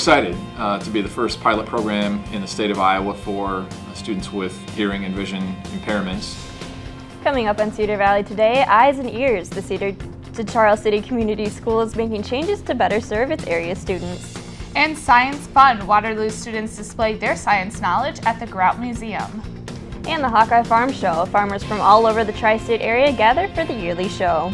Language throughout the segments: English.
Excited to be the first pilot program in the state of Iowa for students with hearing and vision impairments. Coming up on Cedar Valley today, Eyes and Ears. The Charles City Community School is making changes to better serve its area students. And Science Fun. Waterloo students displayed their science knowledge at the Grout Museum. And the Hawkeye Farm Show. Farmers from all over the tri-state area gather for the yearly show.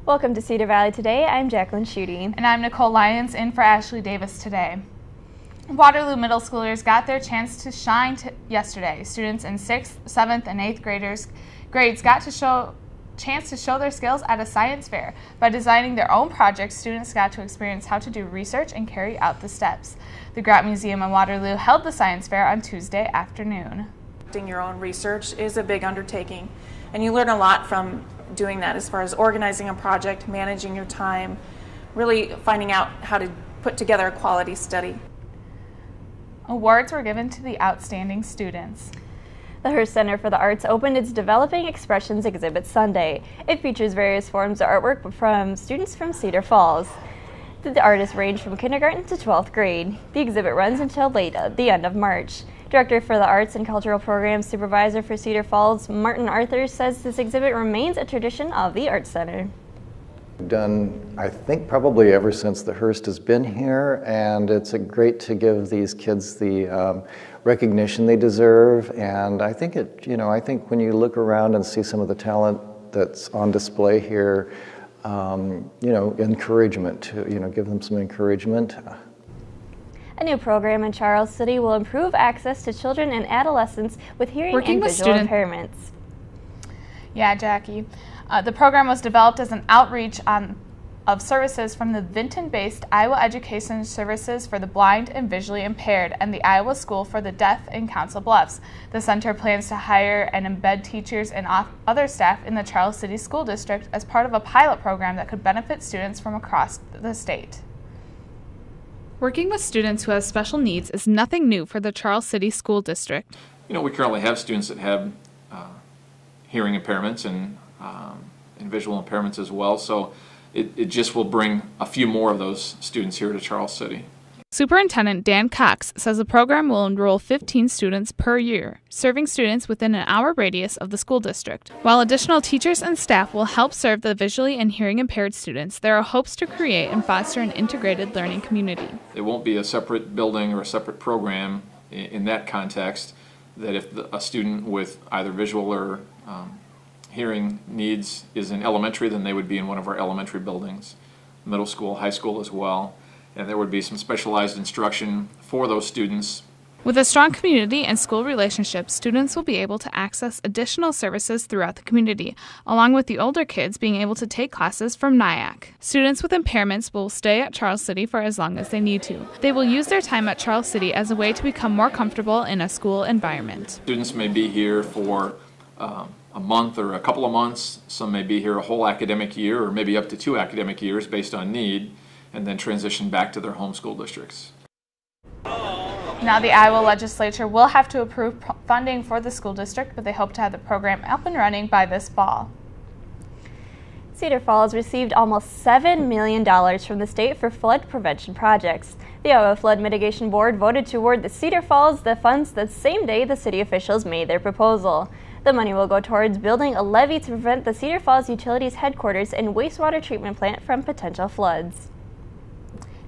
Welcome to Cedar Valley Today. I'm Jacqueline Schutte. And I'm Nicole Lyons, in for Ashley Davis today. Waterloo middle schoolers got their chance to shine yesterday. Students in 6th, 7th, and 8th grades got to chance to show their skills at a science fair. By designing their own projects, students got to experience how to do research and carry out the steps. The Grout Museum in Waterloo held the science fair on Tuesday afternoon. Doing your own research is a big undertaking, and you learn a lot from doing that as far as organizing a project, managing your time, really finding out how to put together a quality study. Awards were given to the outstanding students. The Hearst Center for the Arts opened its Developing Expressions exhibit Sunday. It features various forms of artwork from students from Cedar Falls. The artists range from kindergarten to 12th grade. The exhibit runs until the end of March. Director for the Arts and Cultural Programs Supervisor for Cedar Falls, Martin Arthur, says this exhibit remains a tradition of the Arts Center. We've done, I think, probably ever since the Hearst has been here, and it's great to give these kids the recognition they deserve. And I think I think when you look around and see some of the talent that's on display here, encouragement to, give them some encouragement. A new program in Charles City will improve access to children and adolescents with hearing and visual impairments. Yeah, Jackie. The program was developed as an outreach of services from the Vinton-based Iowa Education Services for the Blind and Visually Impaired and the Iowa School for the Deaf in Council Bluffs. The center plans to hire and embed teachers and other staff in the Charles City School District as part of a pilot program that could benefit students from across the state. Working with students who have special needs is nothing new for the Charles City School District. We currently have students that have hearing impairments and visual impairments as well, so it just will bring a few more of those students here to Charles City. Superintendent Dan Cox says the program will enroll 15 students per year, serving students within an hour radius of the school district. While additional teachers and staff will help serve the visually and hearing impaired students, there are hopes to create and foster an integrated learning community. It won't be a separate building or a separate program in that context, that if a student with either visual or hearing needs is in elementary, then they would be in one of our elementary buildings, middle school, high school as well. And there would be some specialized instruction for those students. With a strong community and school relationship, students will be able to access additional services throughout the community, along with the older kids being able to take classes from NIAC. Students with impairments will stay at Charles City for as long as they need to. They will use their time at Charles City as a way to become more comfortable in a school environment. Students may be here for a month or a couple of months. Some may be here a whole academic year or maybe up to 2 academic years based on need, and then transition back to their home school districts. Now the Iowa legislature will have to approve funding for the school district, but they hope to have the program up and running by this fall. Cedar Falls received almost $7 million from the state for flood prevention projects. The Iowa Flood Mitigation Board voted to award the Cedar Falls the funds the same day the city officials made their proposal. The money will go towards building a levee to prevent the Cedar Falls Utilities headquarters and wastewater treatment plant from potential floods.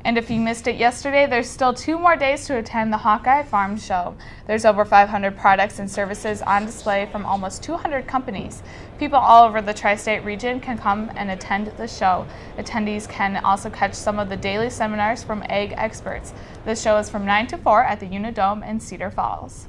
And if you missed it yesterday, there's still 2 more days to attend the Hawkeye Farm Show. There's over 500 products and services on display from almost 200 companies. People all over the tri-state region can come and attend the show. Attendees can also catch some of the daily seminars from ag experts. The show is from 9 to 4 at the Unidome in Cedar Falls.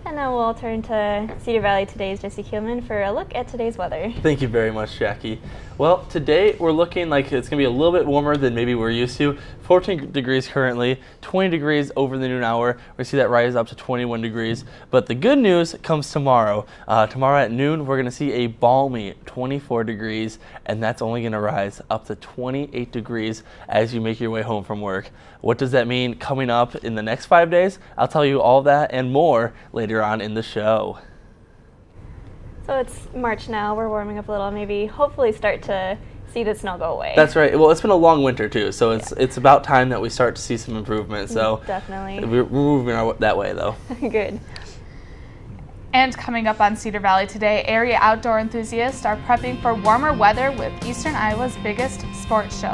And now we'll turn to Cedar Valley Today's Jesse Keelman for a look at today's weather. Thank you very much, Jackie. Well, today we're looking like it's going to be a little bit warmer than maybe we're used to. 14 degrees currently, 20 degrees over the noon hour. We see that rise up to 21 degrees. But the good news comes tomorrow. Tomorrow at noon, we're going to see a balmy 24 degrees, and that's only going to rise up to 28 degrees as you make your way home from work. What does that mean coming up in the next 5 days? I'll tell you all that and more later on in the show. So it's March now, we're warming up a little, maybe hopefully start to see the snow go away. That's right. Well, it's been a long winter too, so it's about time that we start to see some improvement. So definitely. We're moving that way though. Good. And coming up on Cedar Valley today, area outdoor enthusiasts are prepping for warmer weather with Eastern Iowa's biggest sports show.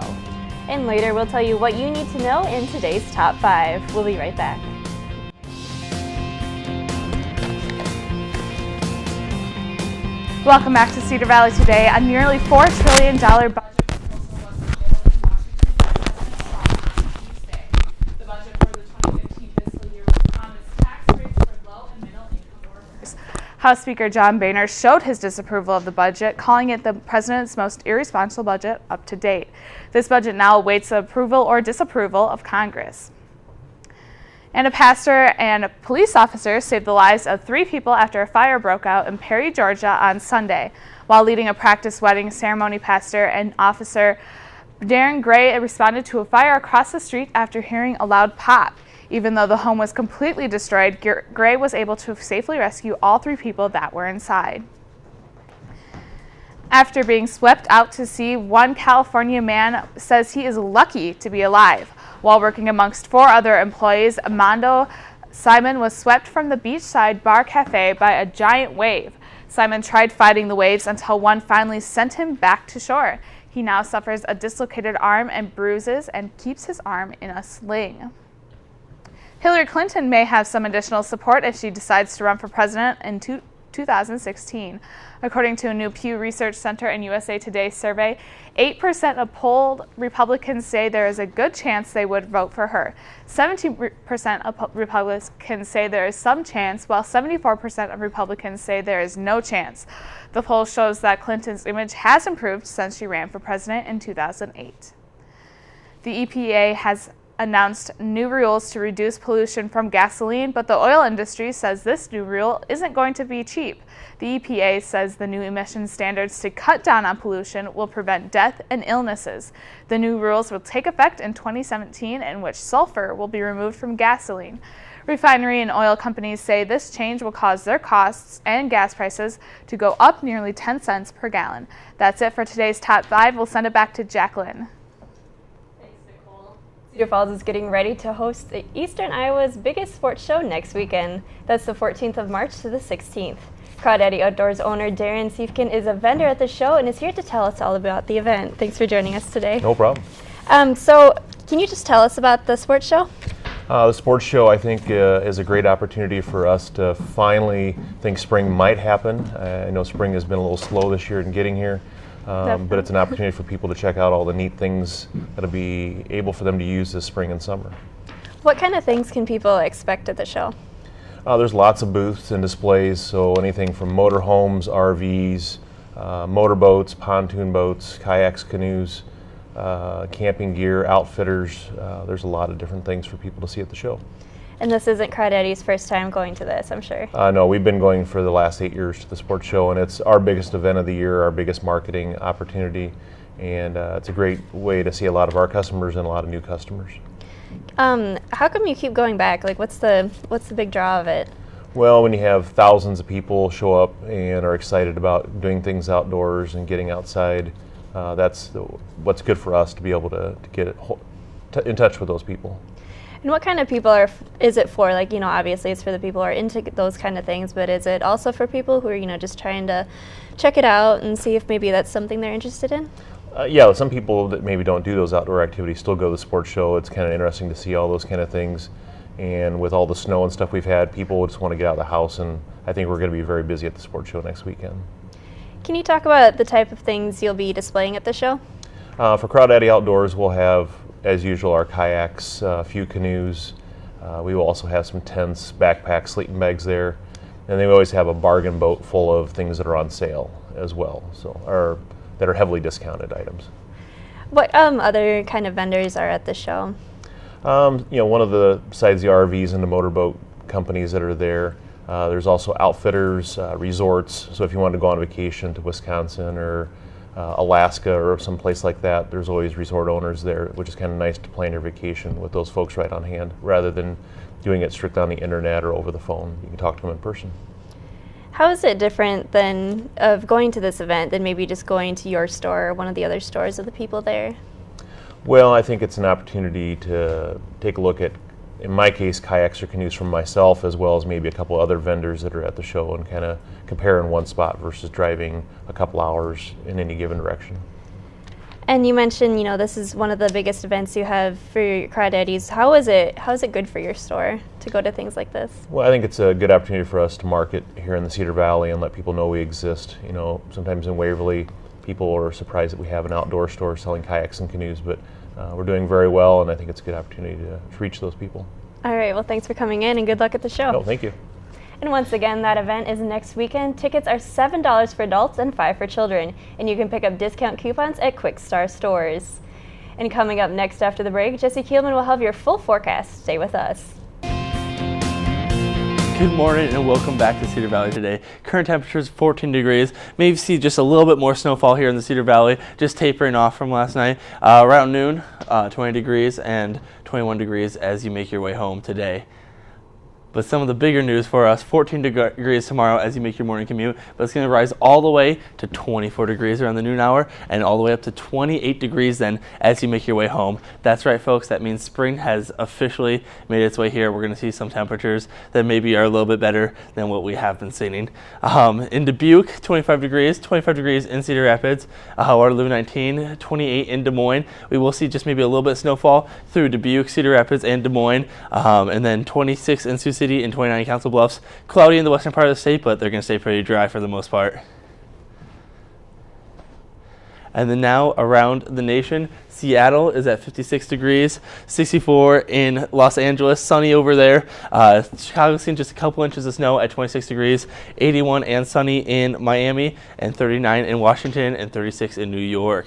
And later we'll tell you what you need to know in today's Top 5. We'll be right back. Welcome back to Cedar Valley today. A nearly $4 trillion budget proposal was unveiled in Washington Tuesday. The budget for the 2015 fiscal year will promise tax rates for low and middle income workers. House Speaker John Boehner showed his disapproval of the budget, calling it the president's most irresponsible budget up to date. This budget now awaits the approval or disapproval of Congress. And a pastor and a police officer saved the lives of 3 people after a fire broke out in Perry, Georgia on Sunday. While leading a practice wedding ceremony, pastor and officer Darren Gray responded to a fire across the street after hearing a loud pop. Even though the home was completely destroyed, Gray was able to safely rescue all 3 people that were inside. After being swept out to sea, one California man says he is lucky to be alive. While working amongst 4 other employees, Amando Simon was swept from the beachside bar cafe by a giant wave. Simon tried fighting the waves until one finally sent him back to shore. He now suffers a dislocated arm and bruises and keeps his arm in a sling. Hillary Clinton may have some additional support if she decides to run for president in 2016. According to a new Pew Research Center and USA Today survey, 8% of polled Republicans say there is a good chance they would vote for her. 70% of Republicans say there is some chance, while 74% of Republicans say there is no chance. The poll shows that Clinton's image has improved since she ran for president in 2008. The EPA has announced new rules to reduce pollution from gasoline, but the oil industry says this new rule isn't going to be cheap. The EPA says the new emission standards to cut down on pollution will prevent death and illnesses. The new rules will take effect in 2017, in which sulfur will be removed from gasoline. Refinery and oil companies say this change will cause their costs and gas prices to go up nearly 10 cents per gallon. That's it for today's Top 5. We'll send it back to Jacqueline. Cedar Falls is getting ready to host the Eastern Iowa's biggest sports show next weekend. That's the 14th of March to the 16th. Crawdaddy Outdoors owner Darren Siefkin is a vendor at the show and is here to tell us all about the event. Thanks for joining us today. No problem. So can you just tell us about the sports show? The sports show, I think, is a great opportunity for us to finally think spring might happen. I know spring has been a little slow this year in getting here. But it's an opportunity for people to check out all the neat things that'll be able for them to use this spring and summer. What kind of things can people expect at the show? There's lots of booths and displays, so anything from motorhomes, RVs, motorboats, pontoon boats, kayaks, canoes, camping gear, outfitters. There's a lot of different things for people to see at the show. And this isn't Crawdaddy's first time going to this, I'm sure. No, we've been going for the last 8 years to the sports show, and it's our biggest event of the year, our biggest marketing opportunity, and it's a great way to see a lot of our customers and a lot of new customers. How come you keep going back? Like, what's the big draw of it? Well, when you have thousands of people show up and are excited about doing things outdoors and getting outside, that's what's good for us to be able to get in touch with those people. And what kind of people is it for? Like, obviously it's for the people who are into those kind of things, but is it also for people who are, just trying to check it out and see if maybe that's something they're interested in? Yeah, some people that maybe don't do those outdoor activities still go to the sports show. It's kind of interesting to see all those kind of things. And with all the snow and stuff we've had, people just want to get out of the house, and I think we're going to be very busy at the sports show next weekend. Can you talk about the type of things you'll be displaying at the show? For Crawdaddy Outdoors, we'll have, as usual, our kayaks, a few canoes. We will also have some tents, backpacks, sleeping bags there. And then we always have a bargain boat full of things that are on sale as well. So our that are heavily discounted items. What other kind of vendors are at the show? One of the, besides the RVs and the motorboat companies that are there, there's also outfitters, resorts. So if you wanted to go on vacation to Wisconsin or Alaska or someplace like that, there's always resort owners there, which is kind of nice to plan your vacation with those folks right on hand, rather than doing it strictly on the internet or over the phone. You can talk to them in person. How is it different than of going to this event than maybe just going to your store or one of the other stores of the people there? Well, I think it's an opportunity to take a look at, in my case, kayaks or canoes from myself, as well as maybe a couple other vendors that are at the show, and kind of compare in one spot versus driving a couple hours in any given direction. And you mentioned, this is one of the biggest events you have for your crawdaddies. How is it good for your store to go to things like this? Well, I think it's a good opportunity for us to market here in the Cedar Valley and let people know we exist. Sometimes in Waverly, people are surprised that we have an outdoor store selling kayaks and canoes, but we're doing very well, and I think it's a good opportunity to reach those people. All right, well, thanks for coming in, and good luck at the show. No, thank you. And once again, that event is next weekend. Tickets are $7 for adults and $5 for children, and you can pick up discount coupons at Quick Star stores. And coming up next after the break, Jesse Kielman will have your full forecast. Stay with us. Good morning and welcome back to Cedar Valley today. Current temperature is 14 degrees. Maybe see just a little bit more snowfall here in the Cedar Valley, just tapering off from last night. Around noon, 20 degrees and 21 degrees as you make your way home today. But some of the bigger news for us, 14 degrees tomorrow as you make your morning commute, but it's going to rise all the way to 24 degrees around the noon hour and all the way up to 28 degrees then as you make your way home. That's right, folks. That means spring has officially made its way here. We're going to see some temperatures that maybe are a little bit better than what we have been seeing. In Dubuque, 25 degrees in Cedar Rapids, Waterloo 19, 28 in Des Moines. We will see just maybe a little bit of snowfall through Dubuque, Cedar Rapids, and Des Moines, and then 26 in Sioux City and 29 in Council Bluffs. Cloudy in the western part of the state, but they're going to stay pretty dry for the most part. And then now around the nation, Seattle is at 56 degrees, 64 in Los Angeles, sunny over there. Chicago's seen just a couple inches of snow at 26 degrees, 81 and sunny in Miami, and 39 in Washington, and 36 in New York.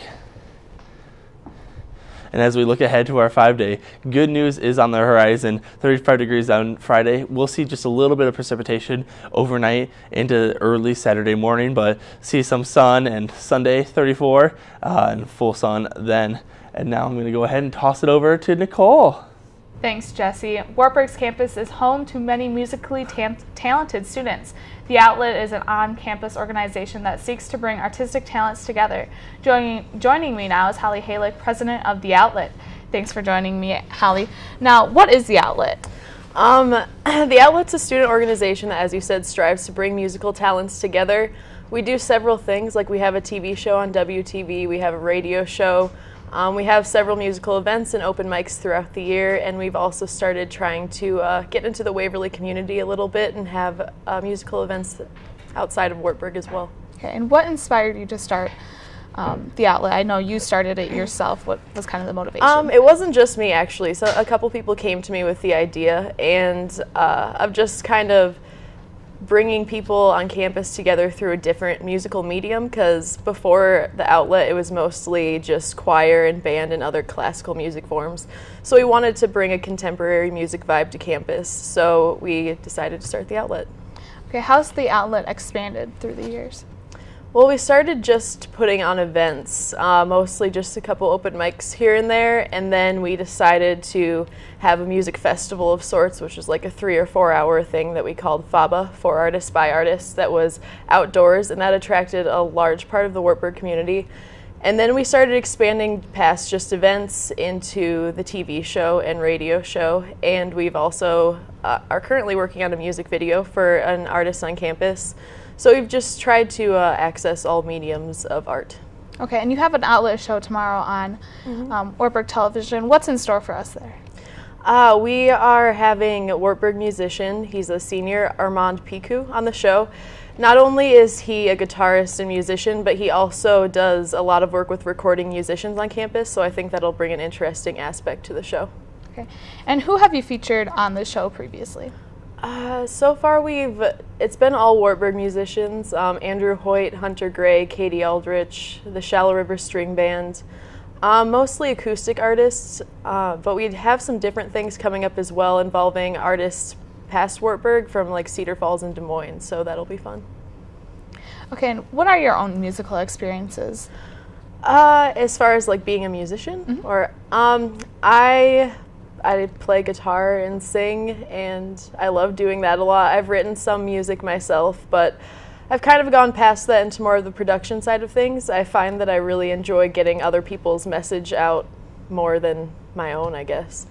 And as we look ahead to our 5-day, good news is on the horizon. 35 degrees on Friday. We'll see just a little bit of precipitation overnight into early Saturday morning, but see some sun, and Sunday 34 and full sun then. And now I'm going to go ahead and toss it over to Nicole. Thanks, Jesse. Wartburg's campus is home to many musically talented students. The Outlet is an on-campus organization that seeks to bring artistic talents together. Joining me now is Holly Halick, president of The Outlet. Thanks for joining me, Holly. Now, what is The Outlet? The Outlet's a student organization that, as you said, strives to bring musical talents together. We do several things, like we have a TV show on WTV, we have a radio show, we have several musical events and open mics throughout the year, and we've also started trying to get into the Waverly community a little bit and have musical events outside of Wartburg as well. Okay, and what inspired you to start The Outlet? I know you started it yourself. What was kind of the motivation? It wasn't just me, actually. So a couple people came to me with the idea, and of just kind of bringing people on campus together through a different musical medium, because before The Outlet it was mostly just choir and band and other classical music forms. So we wanted to bring a contemporary music vibe to campus, so we decided to start The Outlet. Okay, how's The Outlet expanded through the years? Well, we started just putting on events, mostly just a couple open mics here and there, and then we decided to have a music festival of sorts, which was like a 3 or 4 hour thing that we called FABA, for artists by artists, that was outdoors, and that attracted a large part of the Wartburg community. And then we started expanding past just events into the TV show and radio show, and we've also are currently working on a music video for an artist on campus. So we've just tried to access all mediums of art. Okay, and you have an Outlet show tomorrow on Wartburg Television. What's in store for us there? We are having a Wartburg musician. He's a senior, Armand Picu, on the show. Not only is he a guitarist and musician, but he also does a lot of work with recording musicians on campus, so I think that'll bring an interesting aspect to the show. Okay, and who have you featured on the show previously? So far it's been all Wartburg musicians, Andrew Hoyt, Hunter Gray, Katie Aldrich, the Shallow River String Band, mostly acoustic artists, but we have some different things coming up as well involving artists past Wartburg from like Cedar Falls and Des Moines, so that'll be fun. Okay, and what are your own musical experiences? As far as like being a musician, or I play guitar and sing, and I love doing that a lot. I've written some music myself, but I've kind of gone past that into more of the production side of things. I find that I really enjoy getting other people's message out more than my own, I guess.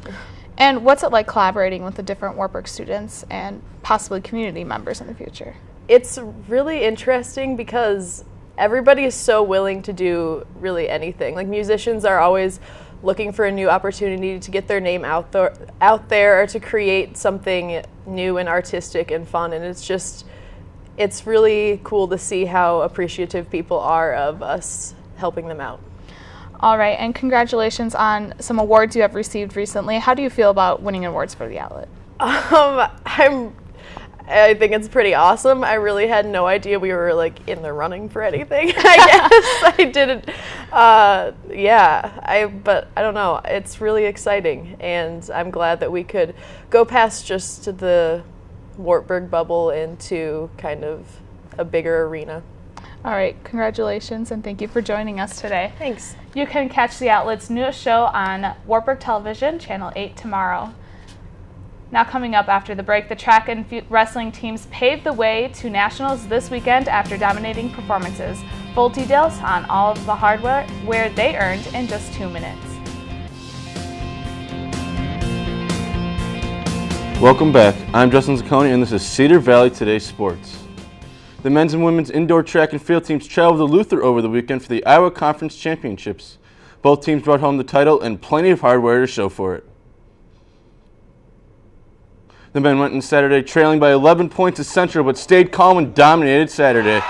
And what's it like collaborating with the different Wartburg students and possibly community members in the future? It's really interesting because everybody is so willing to do really anything. Like musicians are always looking for a new opportunity to get their name out there or to create something new and artistic and fun, and it's really cool to see how appreciative people are of us helping them out. All right, and congratulations on some awards you have received recently. How do you feel about winning awards for the outlet? I think it's pretty awesome. I really had no idea we were like in the running for anything. I guess I didn't. But I don't know. It's really exciting, and I'm glad that we could go past just the Wartburg bubble into kind of a bigger arena. All right, congratulations, and thank you for joining us today. Thanks. You can catch the outlet's newest show on Wartburg Television, Channel 8 tomorrow. Now coming up after the break, the track and wrestling teams paved the way to nationals this weekend after dominating performances. Full details on all of the hardware where they earned in just 2 minutes. Welcome back. I'm Justin Zacconi, and this is Cedar Valley Today Sports. The men's and women's indoor track and field teams traveled to Luther over the weekend for the Iowa Conference Championships. Both teams brought home the title and plenty of hardware to show for it. The men went in Saturday trailing by 11 points to Central, but stayed calm and dominated Saturday.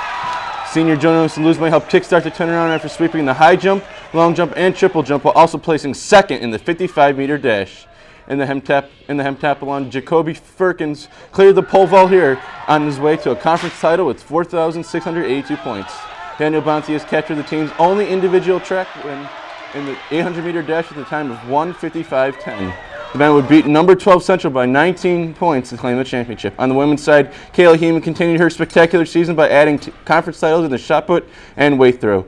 Senior Jonas and Luzme helped kickstart the turnaround after sweeping the high jump, long jump, and triple jump, while also placing second in the 55-meter dash. In the heptathlon, Jacoby Firkins cleared the pole vault here on his way to a conference title with 4,682 points. Daniel Bounty has captured the team's only individual track win in the 800-meter dash with a time of 1:55.10. The men would beat number 12 Central by 19 points to claim the championship. On the women's side, Kayla Heeman continued her spectacular season by adding conference titles in the shot put and weight throw.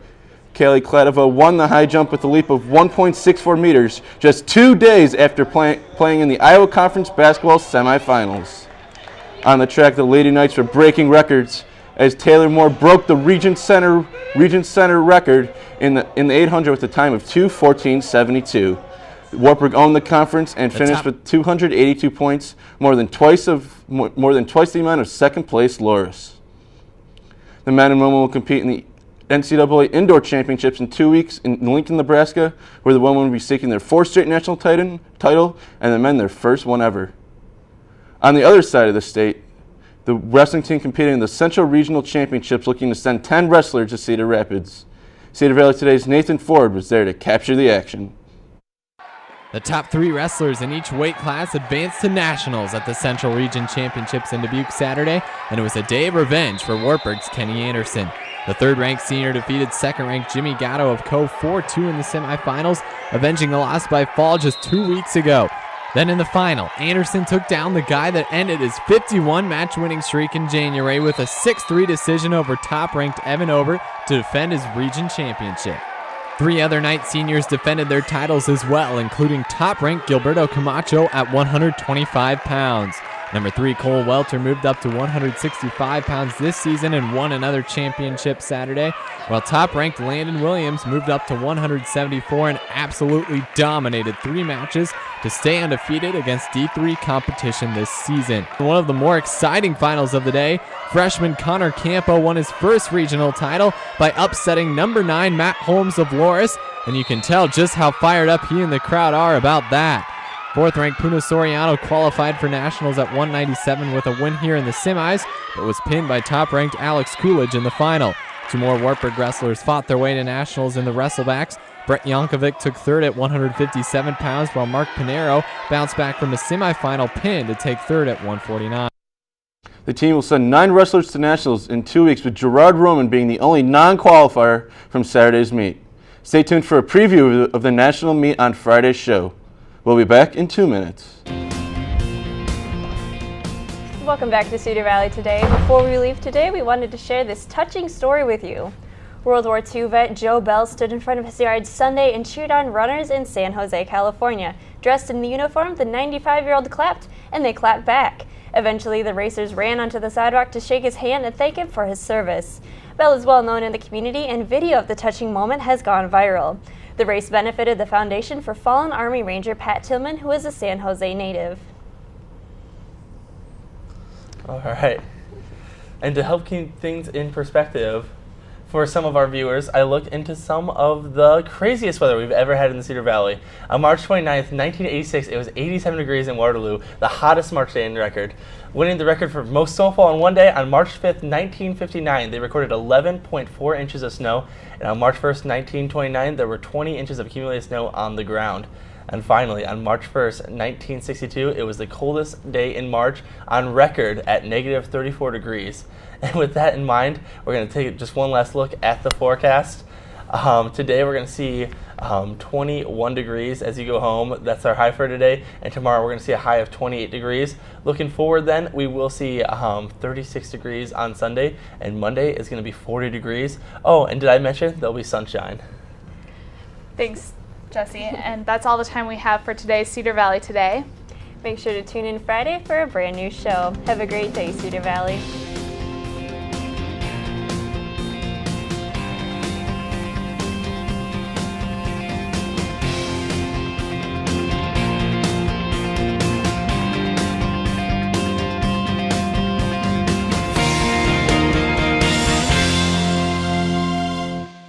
Kaylee Kladova won the high jump with a leap of 1.64 meters just 2 days after playing in the Iowa Conference basketball semifinals. On the track, the Lady Knights were breaking records as Taylor Moore broke the Regent Center record in the 800 with a time of 2:14.72. Wartburg owned the conference and finished with 282 points, more than twice the amount of second-place Loris. The men and women will compete in the NCAA Indoor Championships in 2 weeks in Lincoln, Nebraska, where the women will be seeking their 4th straight national title and the men their first one ever. On the other side of the state, the wrestling team competing in the Central Regional Championships looking to send 10 wrestlers to Cedar Rapids. Cedar Valley Today's Nathan Ford was there to capture the action. The top 3 wrestlers in each weight class advanced to nationals at the Central Region Championships in Dubuque Saturday, and it was a day of revenge for Wartburg's Kenny Anderson. The 3rd-ranked senior defeated 2nd-ranked Jimmy Gatto of Co. 4-2 in the semifinals, avenging the loss by fall just 2 weeks ago. Then in the final, Anderson took down the guy that ended his 51 match-winning streak in January with a 6-3 decision over top-ranked Evan Ober to defend his region championship. 3 other night seniors defended their titles as well, including top-ranked Gilberto Camacho at 125 pounds. Number 3, Cole Welter moved up to 165 pounds this season and won another championship Saturday, while top-ranked Landon Williams moved up to 174 and absolutely dominated 3 matches to stay undefeated against D3 competition this season. One of the more exciting finals of the day, freshman Connor Campo won his first regional title by upsetting number 9 Matt Holmes of Loris, and you can tell just how fired up he and the crowd are about that. 4th-ranked Puna Soriano qualified for nationals at 197 with a win here in the semis, but was pinned by top-ranked Alex Coolidge in the final. 2 more Wartburg wrestlers fought their way to nationals in the wrestlebacks. Brett Yankovic took 3rd at 157 pounds, while Mark Pinero bounced back from a semifinal pin to take 3rd at 149. The team will send 9 wrestlers to nationals in 2 weeks, with Gerard Roman being the only non-qualifier from Saturday's meet. Stay tuned for a preview of the national meet on Friday's show. We'll be back in 2 minutes. Welcome back to Cedar Valley Today. Before we leave today, we wanted to share this touching story with you. World War II vet Joe Bell stood in front of his yard Sunday and cheered on runners in San Jose, California. Dressed in the uniform, the 95-year-old clapped, and they clapped back. Eventually, the racers ran onto the sidewalk to shake his hand and thank him for his service. Bell is well known in the community, and video of the touching moment has gone viral. The race benefited the Foundation for Fallen Army Ranger Pat Tillman, who is a San Jose native. All right. And to help keep things in perspective, for some of our viewers, I looked into some of the craziest weather we've ever had in the Cedar Valley. On March 29th, 1986, it was 87 degrees in Waterloo, the hottest March day in the record. Winning the record for most snowfall in one day, on March 5th, 1959, they recorded 11.4 inches of snow. And on March 1st, 1929, there were 20 inches of accumulated snow on the ground. And finally, on March 1st, 1962, it was the coldest day in March on record at negative 34 degrees. And with that in mind, we're going to take just one last look at the forecast. Today we're going to see 21 degrees as you go home. That's our high for today. And tomorrow we're going to see a high of 28 degrees. Looking forward then, we will see 36 degrees on Sunday. And Monday is going to be 40 degrees. Oh, and did I mention there'll be sunshine? Thanks, Jesse. And that's all the time we have for today's Cedar Valley Today. Make sure to tune in Friday for a brand new show. Have a great day, Cedar Valley.